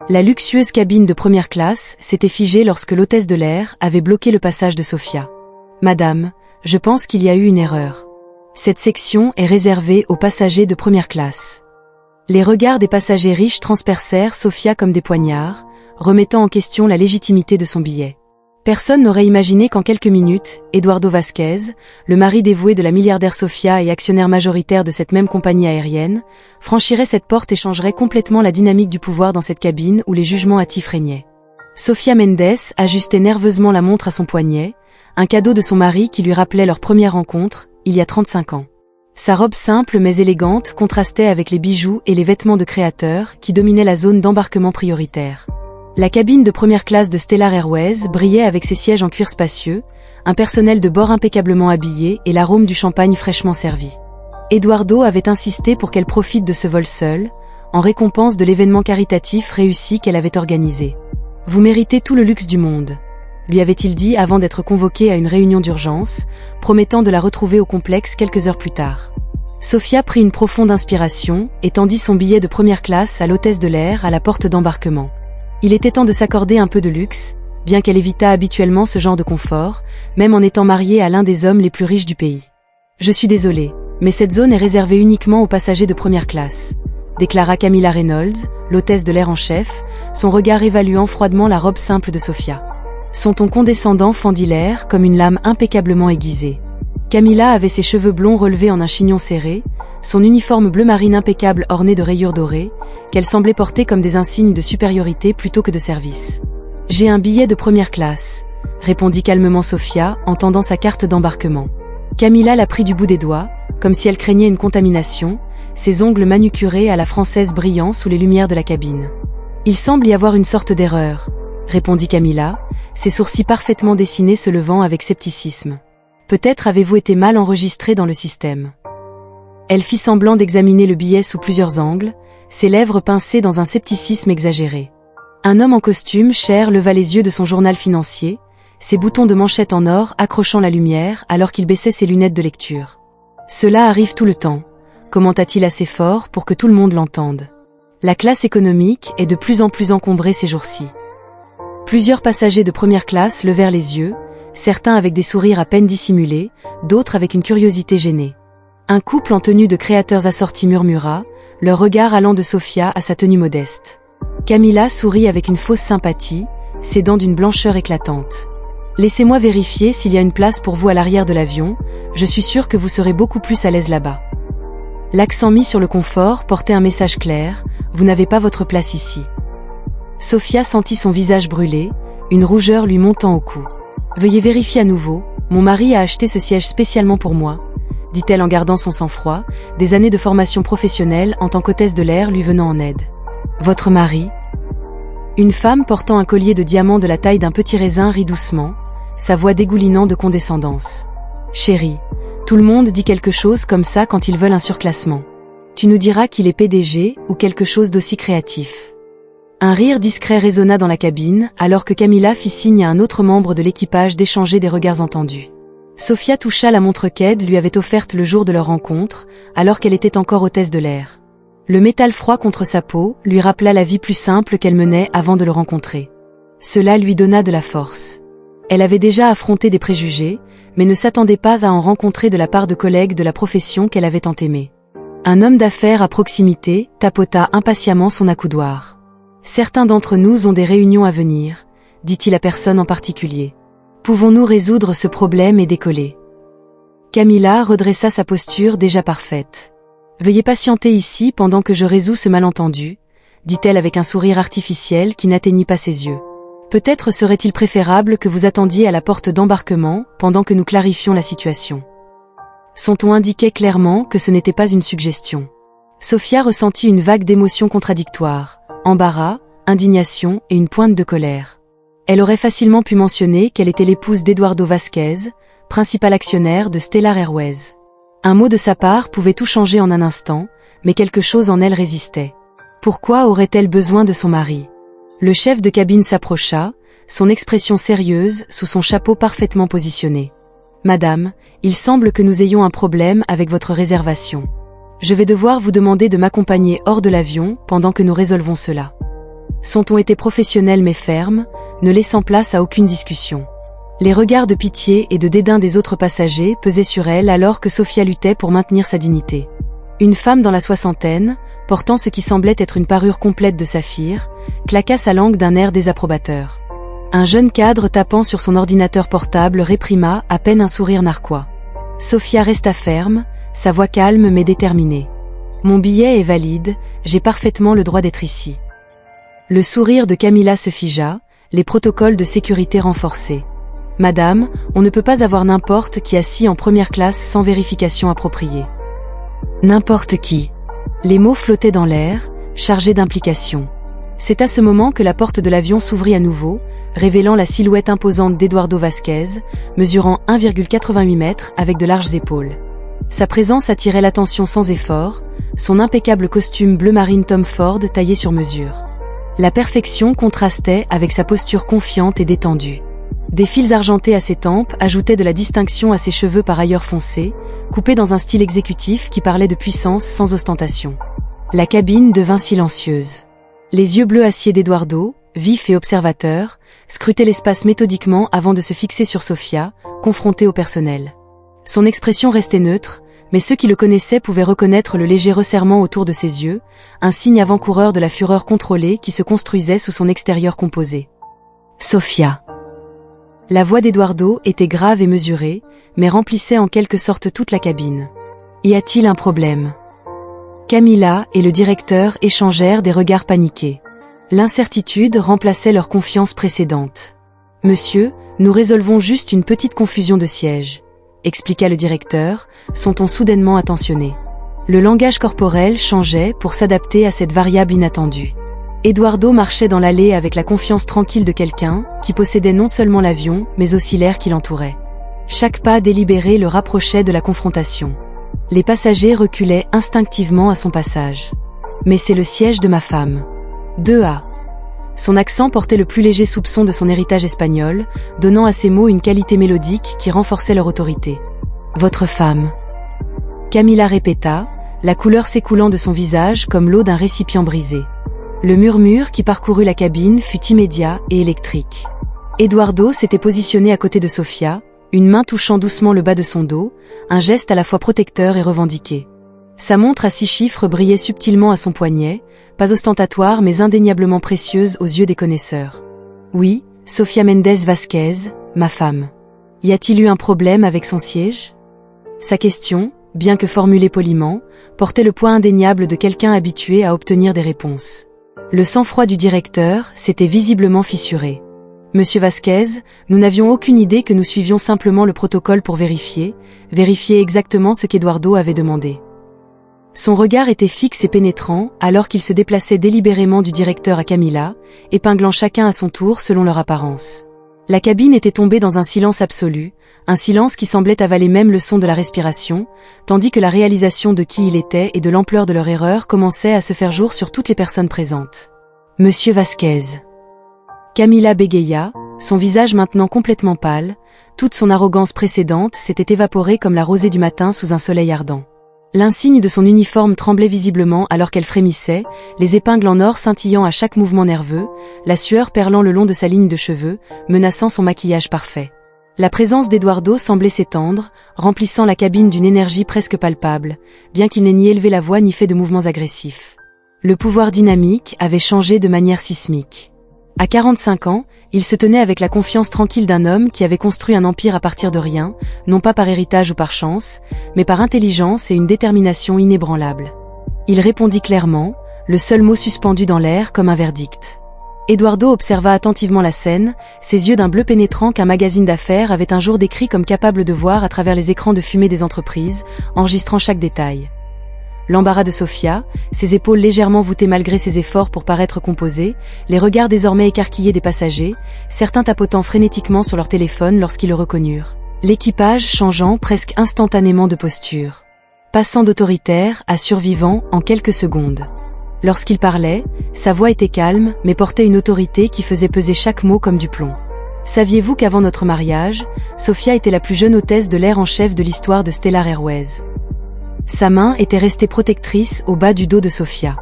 La luxueuse cabine de première classe s'était figée lorsque l'hôtesse de l'air avait bloqué le passage de Sofia. « Madame, je pense qu'il y a eu une erreur. Cette section est réservée aux passagers de première classe. » Les regards des passagers riches transpercèrent Sofia comme des poignards, remettant en question la légitimité de son billet. Personne n'aurait imaginé qu'en quelques minutes, Eduardo Vasquez, le mari dévoué de la milliardaire Sofia et actionnaire majoritaire de cette même compagnie aérienne, franchirait cette porte et changerait complètement la dynamique du pouvoir dans cette cabine où les jugements hâtifs régnaient. Sofia Mendes ajustait nerveusement la montre à son poignet, un cadeau de son mari qui lui rappelait leur première rencontre, il y a 35 ans. Sa robe simple mais élégante contrastait avec les bijoux et les vêtements de créateurs qui dominaient la zone d'embarquement prioritaire. La cabine de première classe de Stellar Airways brillait avec ses sièges en cuir spacieux, un personnel de bord impeccablement habillé et l'arôme du champagne fraîchement servi. Eduardo avait insisté pour qu'elle profite de ce vol seul, en récompense de l'événement caritatif réussi qu'elle avait organisé. « Vous méritez tout le luxe du monde », lui avait-il dit avant d'être convoqué à une réunion d'urgence, promettant de la retrouver au complexe quelques heures plus tard. Sofia prit une profonde inspiration et tendit son billet de première classe à l'hôtesse de l'air à la porte d'embarquement. Il était temps de s'accorder un peu de luxe, bien qu'elle évitât habituellement ce genre de confort, même en étant mariée à l'un des hommes les plus riches du pays. « Je suis désolée, mais cette zone est réservée uniquement aux passagers de première classe », déclara Camilla Reynolds, l'hôtesse de l'air en chef, son regard évaluant froidement la robe simple de Sofia. Son ton condescendant fendit l'air comme une lame impeccablement aiguisée. Camilla avait ses cheveux blonds relevés en un chignon serré, son uniforme bleu marine impeccable orné de rayures dorées, qu'elle semblait porter comme des insignes de supériorité plutôt que de service. « J'ai un billet de première classe », répondit calmement Sofia en tendant sa carte d'embarquement. Camilla la prit du bout des doigts, comme si elle craignait une contamination, ses ongles manucurés à la française brillant sous les lumières de la cabine. « Il semble y avoir une sorte d'erreur », répondit Camilla, ses sourcils parfaitement dessinés se levant avec scepticisme. « Peut-être avez-vous été mal enregistré dans le système. » Elle fit semblant d'examiner le billet sous plusieurs angles, ses lèvres pincées dans un scepticisme exagéré. Un homme en costume cher leva les yeux de son journal financier, ses boutons de manchette en or accrochant la lumière alors qu'il baissait ses lunettes de lecture. « Cela arrive tout le temps », commenta-t-il assez fort pour que tout le monde l'entende. La classe économique est de plus en plus encombrée ces jours-ci. Plusieurs passagers de première classe levèrent les yeux, certains avec des sourires à peine dissimulés, d'autres avec une curiosité gênée. Un couple en tenue de créateurs assortis murmura, leur regard allant de Sofia à sa tenue modeste. Camilla sourit avec une fausse sympathie, ses dents d'une blancheur éclatante. « Laissez-moi vérifier s'il y a une place pour vous à l'arrière de l'avion, je suis sûre que vous serez beaucoup plus à l'aise là-bas. » L'accent mis sur le confort portait un message clair, vous n'avez pas votre place ici. Sofia sentit son visage brûler, une rougeur lui montant au cou. « Veuillez vérifier à nouveau, mon mari a acheté ce siège spécialement pour moi, » dit-elle en gardant son sang-froid, des années de formation professionnelle en tant qu'hôtesse de l'air lui venant en aide. « Votre mari ?» Une femme portant un collier de diamants de la taille d'un petit raisin rit doucement, sa voix dégoulinant de condescendance. « Chérie, tout le monde dit quelque chose comme ça quand ils veulent un surclassement. Tu nous diras qu'il est PDG ou quelque chose d'aussi créatif. » Un rire discret résonna dans la cabine, alors que Camilla fit signe à un autre membre de l'équipage d'échanger des regards entendus. Sofia toucha la montre qu'Ed lui avait offerte le jour de leur rencontre, alors qu'elle était encore hôtesse de l'air. Le métal froid contre sa peau lui rappela la vie plus simple qu'elle menait avant de le rencontrer. Cela lui donna de la force. Elle avait déjà affronté des préjugés, mais ne s'attendait pas à en rencontrer de la part de collègues de la profession qu'elle avait tant aimée. Un homme d'affaires à proximité tapota impatiemment son accoudoir. « Certains d'entre nous ont des réunions à venir, » dit-il à personne en particulier. « Pouvons-nous résoudre ce problème et décoller ?» Camilla redressa sa posture déjà parfaite. « Veuillez patienter ici pendant que je résous ce malentendu, » dit-elle avec un sourire artificiel qui n'atteignit pas ses yeux. « Peut-être serait-il préférable que vous attendiez à la porte d'embarquement pendant que nous clarifions la situation. » Son ton indiquait clairement que ce n'était pas une suggestion. Sofia ressentit une vague d'émotions contradictoires. Embarras, indignation et une pointe de colère. Elle aurait facilement pu mentionner qu'elle était l'épouse d'Eduardo Vasquez, principal actionnaire de Stellar Airways. Un mot de sa part pouvait tout changer en un instant, mais quelque chose en elle résistait. Pourquoi aurait-elle besoin de son mari? Le chef de cabine s'approcha, son expression sérieuse sous son chapeau parfaitement positionné. « Madame, il semble que nous ayons un problème avec votre réservation. Je vais devoir vous demander de m'accompagner hors de l'avion pendant que nous résolvons cela. » Son ton était professionnel mais ferme, ne laissant place à aucune discussion. Les regards de pitié et de dédain des autres passagers pesaient sur elle alors que Sofia luttait pour maintenir sa dignité. Une femme dans la soixantaine, portant ce qui semblait être une parure complète de saphir, claqua sa langue d'un air désapprobateur. Un jeune cadre tapant sur son ordinateur portable réprima à peine un sourire narquois. Sofia resta ferme, sa voix calme mais déterminée. « Mon billet est valide, j'ai parfaitement le droit d'être ici. » Le sourire de Camilla se figea, les protocoles de sécurité renforcés. « Madame, on ne peut pas avoir n'importe qui assis en première classe sans vérification appropriée. » N'importe qui. Les mots flottaient dans l'air, chargés d'implications. C'est à ce moment que la porte de l'avion s'ouvrit à nouveau, révélant la silhouette imposante d'Eduardo Vasquez, mesurant 1,88 mètres avec de larges épaules. Sa présence attirait l'attention sans effort, son impeccable costume bleu marine Tom Ford taillé sur mesure. La perfection contrastait avec sa posture confiante et détendue. Des fils argentés à ses tempes ajoutaient de la distinction à ses cheveux par ailleurs foncés, coupés dans un style exécutif qui parlait de puissance sans ostentation. La cabine devint silencieuse. Les yeux bleus acier d'Eduardo, vifs et observateurs, scrutaient l'espace méthodiquement avant de se fixer sur Sofia, confrontée au personnel. Son expression restait neutre, mais ceux qui le connaissaient pouvaient reconnaître le léger resserrement autour de ses yeux, un signe avant-coureur de la fureur contrôlée qui se construisait sous son extérieur composé. Sofia. La voix d'Eduardo était grave et mesurée, mais remplissait en quelque sorte toute la cabine. Y a-t-il un problème ? Camilla et le directeur échangèrent des regards paniqués. L'incertitude remplaçait leur confiance précédente. « Monsieur, nous résolvons juste une petite confusion de siège », expliqua le directeur, son ton soudainement attentionné. Le langage corporel changeait pour s'adapter à cette variable inattendue. Eduardo marchait dans l'allée avec la confiance tranquille de quelqu'un qui possédait non seulement l'avion, mais aussi l'air qui l'entourait. Chaque pas délibéré le rapprochait de la confrontation. Les passagers reculaient instinctivement à son passage. « Mais c'est le siège de ma femme. » 2A. Son accent portait le plus léger soupçon de son héritage espagnol, donnant à ses mots une qualité mélodique qui renforçait leur autorité. « Votre femme. » Camilla répéta, la couleur s'écoulant de son visage comme l'eau d'un récipient brisé. Le murmure qui parcourut la cabine fut immédiat et électrique. Eduardo s'était positionné à côté de Sofia, une main touchant doucement le bas de son dos, un geste à la fois protecteur et revendiqué. Sa montre à 6 chiffres brillait subtilement à son poignet, pas ostentatoire mais indéniablement précieuse aux yeux des connaisseurs. Oui, Sofia Méndez Vasquez, ma femme. Y a-t-il eu un problème avec son siège ? Sa question, bien que formulée poliment, portait le poids indéniable de quelqu'un habitué à obtenir des réponses. Le sang-froid du directeur s'était visiblement fissuré. « Monsieur Vasquez, nous n'avions aucune idée que nous suivions simplement le protocole pour vérifier exactement ce qu'Eduardo avait demandé. » Son regard était fixe et pénétrant alors qu'il se déplaçait délibérément du directeur à Camilla, épinglant chacun à son tour selon leur apparence. La cabine était tombée dans un silence absolu, un silence qui semblait avaler même le son de la respiration, tandis que la réalisation de qui il était et de l'ampleur de leur erreur commençait à se faire jour sur toutes les personnes présentes. « Monsieur Vasquez. » Camilla bégaya, son visage maintenant complètement pâle, toute son arrogance précédente s'était évaporée comme la rosée du matin sous un soleil ardent. L'insigne de son uniforme tremblait visiblement alors qu'elle frémissait, les épingles en or scintillant à chaque mouvement nerveux, la sueur perlant le long de sa ligne de cheveux, menaçant son maquillage parfait. La présence d'Eduardo semblait s'étendre, remplissant la cabine d'une énergie presque palpable, bien qu'il n'ait ni élevé la voix ni fait de mouvements agressifs. Le pouvoir dynamique avait changé de manière sismique. À 45 ans, il se tenait avec la confiance tranquille d'un homme qui avait construit un empire à partir de rien, non pas par héritage ou par chance, mais par intelligence et une détermination inébranlable. Il répondit clairement, le seul mot suspendu dans l'air comme un verdict. Eduardo observa attentivement la scène, ses yeux d'un bleu pénétrant qu'un magazine d'affaires avait un jour décrit comme capable de voir à travers les écrans de fumée des entreprises, enregistrant chaque détail. L'embarras de Sofia, ses épaules légèrement voûtées malgré ses efforts pour paraître composées, les regards désormais écarquillés des passagers, certains tapotant frénétiquement sur leur téléphone lorsqu'ils le reconnurent. L'équipage changeant presque instantanément de posture. Passant d'autoritaire à survivant en quelques secondes. Lorsqu'il parlait, sa voix était calme mais portait une autorité qui faisait peser chaque mot comme du plomb. Saviez-vous qu'avant notre mariage, Sofia était la plus jeune hôtesse de l'air en chef de l'histoire de Stellar Airways ? Sa main était restée protectrice au bas du dos de Sofia.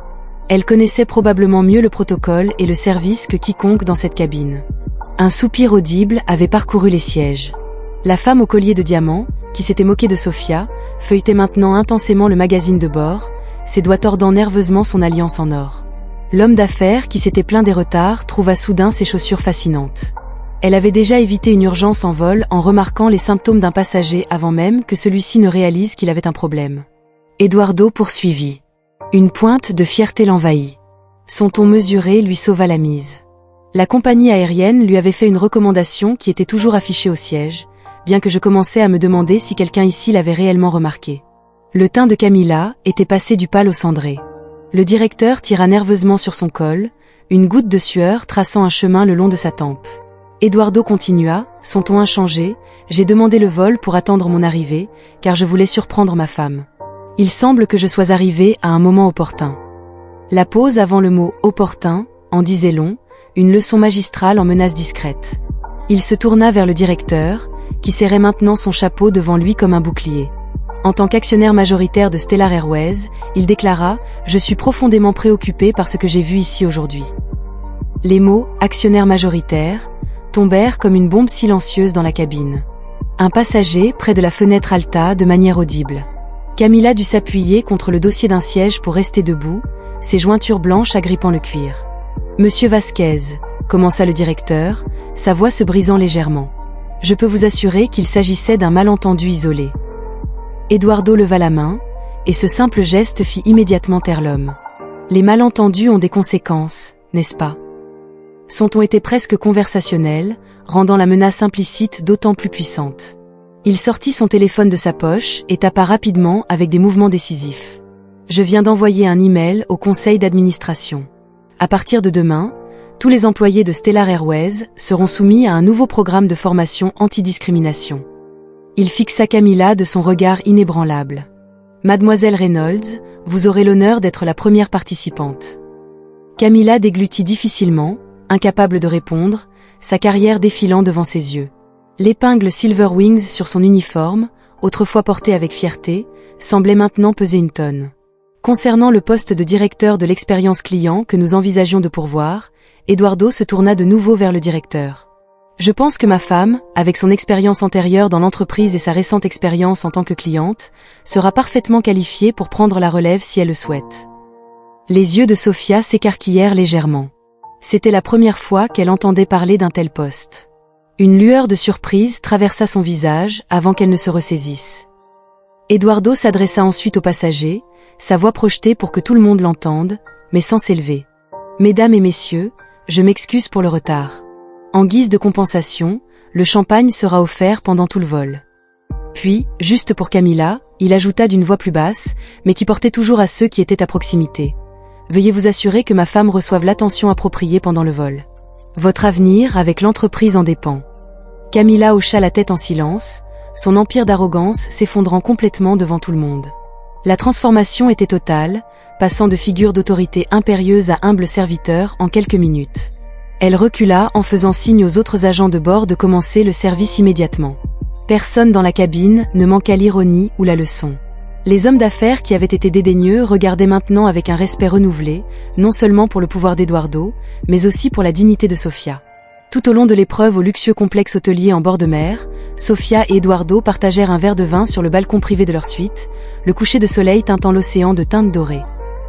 Elle connaissait probablement mieux le protocole et le service que quiconque dans cette cabine. Un soupir audible avait parcouru les sièges. La femme au collier de diamants, qui s'était moquée de Sophia, feuilletait maintenant intensément le magazine de bord, ses doigts tordant nerveusement son alliance en or. L'homme d'affaires, qui s'était plaint des retards, trouva soudain ses chaussures fascinantes. Elle avait déjà évité une urgence en vol en remarquant les symptômes d'un passager avant même que celui-ci ne réalise qu'il avait un problème. Eduardo poursuivit. Une pointe de fierté l'envahit. Son ton mesuré lui sauva la mise. La compagnie aérienne lui avait fait une recommandation qui était toujours affichée au siège, bien que je commençais à me demander si quelqu'un ici l'avait réellement remarqué. Le teint de Camilla était passé du pâle au cendré. Le directeur tira nerveusement sur son col, une goutte de sueur traçant un chemin le long de sa tempe. Eduardo continua, son ton inchangé, j'ai demandé le vol pour attendre mon arrivée, car je voulais surprendre ma femme. Il semble que je sois arrivé à un moment opportun. La pause avant le mot « opportun » en disait long, une leçon magistrale en menace discrète. Il se tourna vers le directeur, qui serrait maintenant son chapeau devant lui comme un bouclier. En tant qu'actionnaire majoritaire de Stellar Airways, il déclara « Je suis profondément préoccupé par ce que j'ai vu ici aujourd'hui ». Les mots « actionnaire majoritaire » tombèrent comme une bombe silencieuse dans la cabine. Un passager près de la fenêtre halta de manière audible. Camilla dut s'appuyer contre le dossier d'un siège pour rester debout, ses jointures blanches agrippant le cuir. « Monsieur Vasquez », commença le directeur, sa voix se brisant légèrement. « Je peux vous assurer qu'il s'agissait d'un malentendu isolé. » Eduardo leva la main, et ce simple geste fit immédiatement taire l'homme. Les malentendus ont des conséquences, n'est-ce pas? Son ton était presque conversationnel, rendant la menace implicite d'autant plus puissante. Il sortit son téléphone de sa poche et tapa rapidement avec des mouvements décisifs. « Je viens d'envoyer un email au conseil d'administration. À partir de demain, tous les employés de Stellar Airways seront soumis à un nouveau programme de formation anti-discrimination. » Il fixa Camilla de son regard inébranlable. « Mademoiselle Reynolds, vous aurez l'honneur d'être la première participante. » Camilla déglutit difficilement, incapable de répondre, sa carrière défilant devant ses yeux. L'épingle Silver Wings sur son uniforme, autrefois porté avec fierté, semblait maintenant peser une tonne. Concernant le poste de directeur de l'expérience client que nous envisagions de pourvoir, Eduardo se tourna de nouveau vers le directeur. « Je pense que ma femme, avec son expérience antérieure dans l'entreprise et sa récente expérience en tant que cliente, sera parfaitement qualifiée pour prendre la relève si elle le souhaite. » Les yeux de Sophia s'écarquillèrent légèrement. C'était la première fois qu'elle entendait parler d'un tel poste. Une lueur de surprise traversa son visage avant qu'elle ne se ressaisisse. Eduardo s'adressa ensuite aux passagers, sa voix projetée pour que tout le monde l'entende, mais sans s'élever. « Mesdames et messieurs, je m'excuse pour le retard. En guise de compensation, le champagne sera offert pendant tout le vol. » Puis, juste pour Camilla, il ajouta d'une voix plus basse, mais qui portait toujours à ceux qui étaient à proximité. « Veuillez vous assurer que ma femme reçoive l'attention appropriée pendant le vol. Votre avenir avec l'entreprise en dépend. » Camilla hocha la tête en silence, son empire d'arrogance s'effondrant complètement devant tout le monde. La transformation était totale, passant de figure d'autorité impérieuse à humble serviteur en quelques minutes. Elle recula en faisant signe aux autres agents de bord de commencer le service immédiatement. Personne dans la cabine ne manqua l'ironie ou la leçon. Les hommes d'affaires qui avaient été dédaigneux regardaient maintenant avec un respect renouvelé, non seulement pour le pouvoir d'Eduardo, mais aussi pour la dignité de Sophia. Tout au long de l'épreuve au luxueux complexe hôtelier en bord de mer, Sophia et Eduardo partagèrent un verre de vin sur le balcon privé de leur suite, le coucher de soleil teintant l'océan de teintes dorées.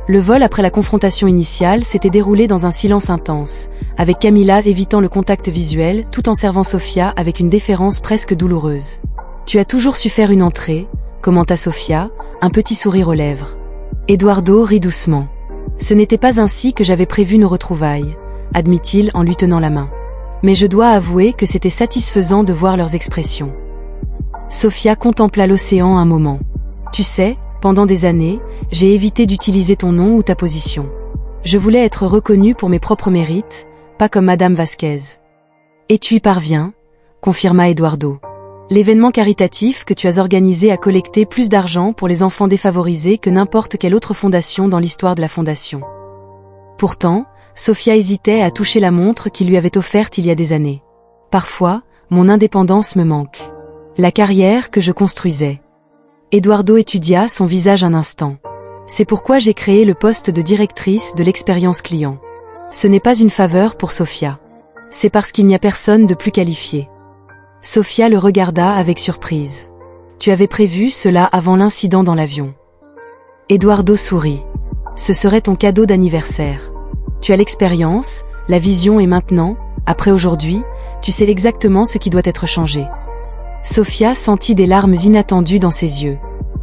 Le vol après la confrontation initiale s'était déroulé dans un silence intense, avec Camilla évitant le contact visuel tout en servant Sophia avec une déférence presque douloureuse. « Tu as toujours su faire une entrée », commenta Sophia, un petit sourire aux lèvres. Eduardo rit doucement. « Ce n'était pas ainsi que j'avais prévu nos retrouvailles », admit-il en lui tenant la main. Mais je dois avouer que c'était satisfaisant de voir leurs expressions. Sophia contempla l'océan un moment. « Tu sais, pendant des années, j'ai évité d'utiliser ton nom ou ta position. Je voulais être reconnue pour mes propres mérites, pas comme Madame Vasquez. »« Et tu y parviens », confirma Eduardo. « L'événement caritatif que tu as organisé a collecté plus d'argent pour les enfants défavorisés que n'importe quelle autre fondation dans l'histoire de la fondation. » Pourtant, Sophia hésitait à toucher la montre qu'il lui avait offerte il y a des années. « Parfois, mon indépendance me manque. La carrière que je construisais. » Eduardo étudia son visage un instant. C'est pourquoi j'ai créé le poste de directrice de l'expérience client. Ce n'est pas une faveur pour Sophia. C'est parce qu'il n'y a personne de plus qualifié. Sophia le regarda avec surprise. Tu avais prévu cela avant l'incident dans l'avion. Eduardo sourit. Ce serait ton cadeau d'anniversaire. Tu as l'expérience, la vision et maintenant, après aujourd'hui, tu sais exactement ce qui doit être changé. Sophia sentit des larmes inattendues dans ses yeux.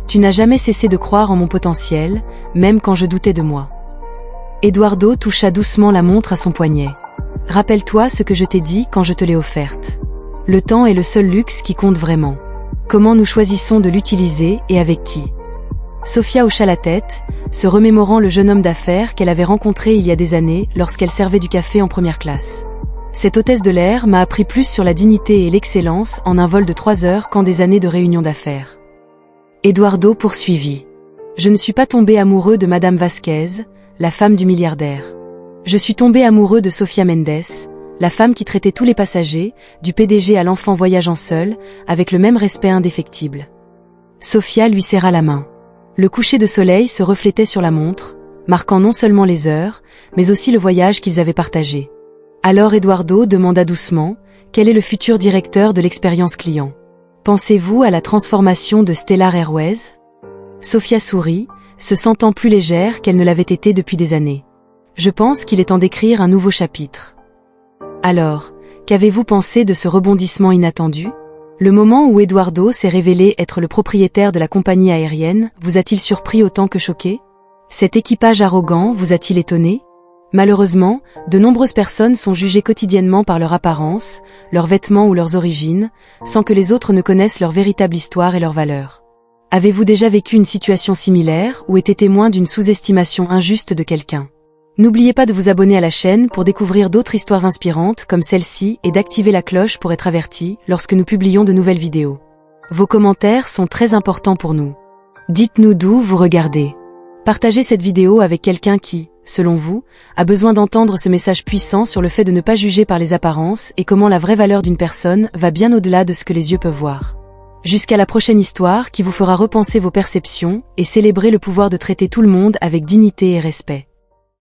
Tu n'as jamais cessé de croire en mon potentiel, même quand je doutais de moi. Eduardo toucha doucement la montre à son poignet. Rappelle-toi ce que je t'ai dit quand je te l'ai offerte. Le temps est le seul luxe qui compte vraiment. Comment nous choisissons de l'utiliser et avec qui? Sophia hocha la tête, se remémorant le jeune homme d'affaires qu'elle avait rencontré il y a des années lorsqu'elle servait du café en première classe. Cette hôtesse de l'air m'a appris plus sur la dignité et l'excellence en un vol de 3 heures qu'en des années de réunions d'affaires. Eduardo poursuivit. Je ne suis pas tombé amoureux de Madame Vasquez, la femme du milliardaire. Je suis tombé amoureux de Sofia Mendes, la femme qui traitait tous les passagers, du PDG à l'enfant voyageant seul, avec le même respect indéfectible. Sophia lui serra la main. Le coucher de soleil se reflétait sur la montre, marquant non seulement les heures, mais aussi le voyage qu'ils avaient partagé. Alors Eduardo demanda doucement, quel est le futur directeur de l'expérience client? Pensez-vous à la transformation de Stellar Airways? Sophia sourit, se sentant plus légère qu'elle ne l'avait été depuis des années. Je pense qu'il est temps d'écrire un nouveau chapitre. Alors, qu'avez-vous pensé de ce rebondissement inattendu? Le moment où Eduardo s'est révélé être le propriétaire de la compagnie aérienne vous a-t-il surpris autant que choqué? Cet équipage arrogant vous a-t-il étonné? Malheureusement, de nombreuses personnes sont jugées quotidiennement par leur apparence, leurs vêtements ou leurs origines, sans que les autres ne connaissent leur véritable histoire et leurs valeurs. Avez-vous déjà vécu une situation similaire ou été témoin d'une sous-estimation injuste de quelqu'un? N'oubliez pas de vous abonner à la chaîne pour découvrir d'autres histoires inspirantes comme celle-ci et d'activer la cloche pour être averti lorsque nous publions de nouvelles vidéos. Vos commentaires sont très importants pour nous. Dites-nous d'où vous regardez. Partagez cette vidéo avec quelqu'un qui, selon vous, a besoin d'entendre ce message puissant sur le fait de ne pas juger par les apparences et comment la vraie valeur d'une personne va bien au-delà de ce que les yeux peuvent voir. Jusqu'à la prochaine histoire qui vous fera repenser vos perceptions et célébrer le pouvoir de traiter tout le monde avec dignité et respect.